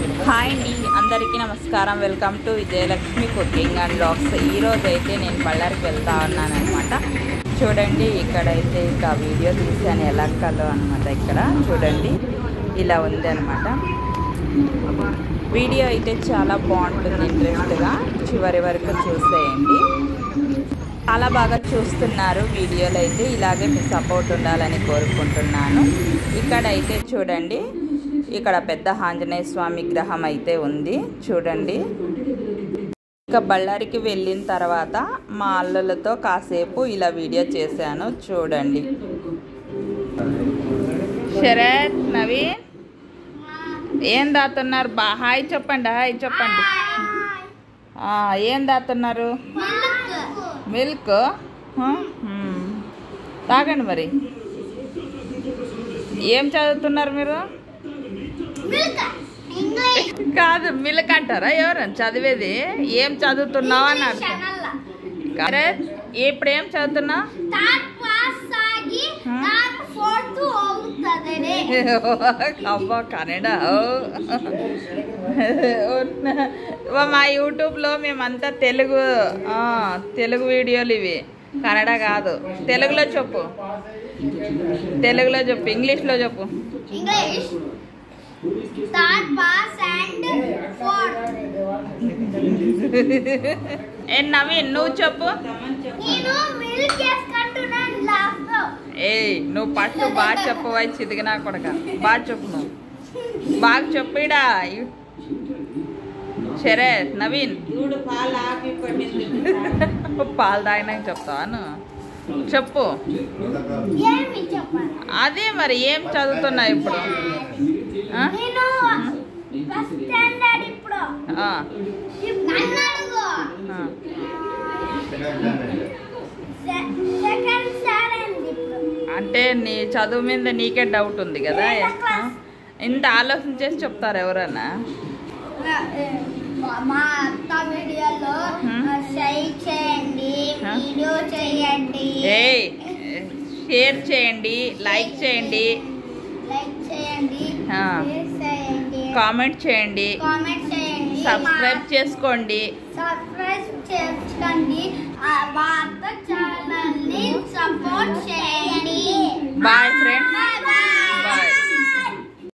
Hi అండి, అందరికీ నమస్కారం. Welcome to Vijayalakshmi cooking and blogs. ఈరోజు అయితే నేను బళ్ళారికి వెళ్తా ఉన్నాను అనమాట. చూడండి, ఇక్కడైతే ఇక వీడియో తీసాను ఎలక్కలో అనమాట. ఇక్కడ చూడండి, ఇలా ఉంది అనమాట. వీడియో అయితే చాలా బాగుంటుంది, ఇంట్రెస్ట్గా చివరి వరకు చూసేయండి. చాలా బాగా చూస్తున్నారు వీడియోలు అయితే. ఇలాగే మీ సపోర్ట్ ఉండాలని కోరుకుంటున్నాను. ఇక్కడైతే చూడండి, ఇక్కడ పెద్ద ఆంజనేయ స్వామి విగ్రహం అయితే ఉంది చూడండి. ఇక బళ్ళారికి వెళ్ళిన తర్వాత మా అల్లులతో కాసేపు ఇలా వీడియో చేశాను చూడండి. శరత్, నవీన్ ఏం దాతున్నారు? హాయ్ చెప్పండి, హాయ్ చెప్పండి. ఏం దాతున్నారు? మిల్క్. తాగండి మరి. ఏం చదువుతున్నారు మీరు? కాదు, మిల్క్ అంటారా ఎవరన్నా చదివేది? ఏం చదువుతున్నావు అని అర్థం. ఇప్పుడు ఏం చదువుతున్నావు? అబ్బా, కన్నడ. మా యూట్యూబ్లో మేమంతా తెలుగు వీడియోలు ఇవి, కన్నడ కాదు. తెలుగులో చెప్పు, తెలుగులో చెప్పు, ఇంగ్లీష్లో చెప్పు. నవీన్ నువ్వు చెప్పు. ఏయ్, నువ్వు ఫస్ట్ బాగా చెప్పు. చిదిగినా కొడక బాగా చెప్పు, నువ్వు బాగా చెప్పిడా. సరే నవీన్, పాలు తాగినాక చెప్తావా నువ్వు? చెప్పు. అదే మరి, ఏం చదువుతున్నావు ఇప్పుడు? అంటే నీ చదువు మీద నీకే డౌట్ ఉంది కదా. ఇంత ఆలోచన చేసి చెప్తారు ఎవరన్నా? మా అత్త వీడియోలో షేర్ చేయండి, వీడియో చేయండి, షేర్ చేయండి, లైక్ చేయండి, కామెంట్ చేయండి, సబ్స్క్రైబ్ చేసుకోండి. మా అత్త ఛానల్ ని సపోర్ట్ చేయండి. Bye friends, bye.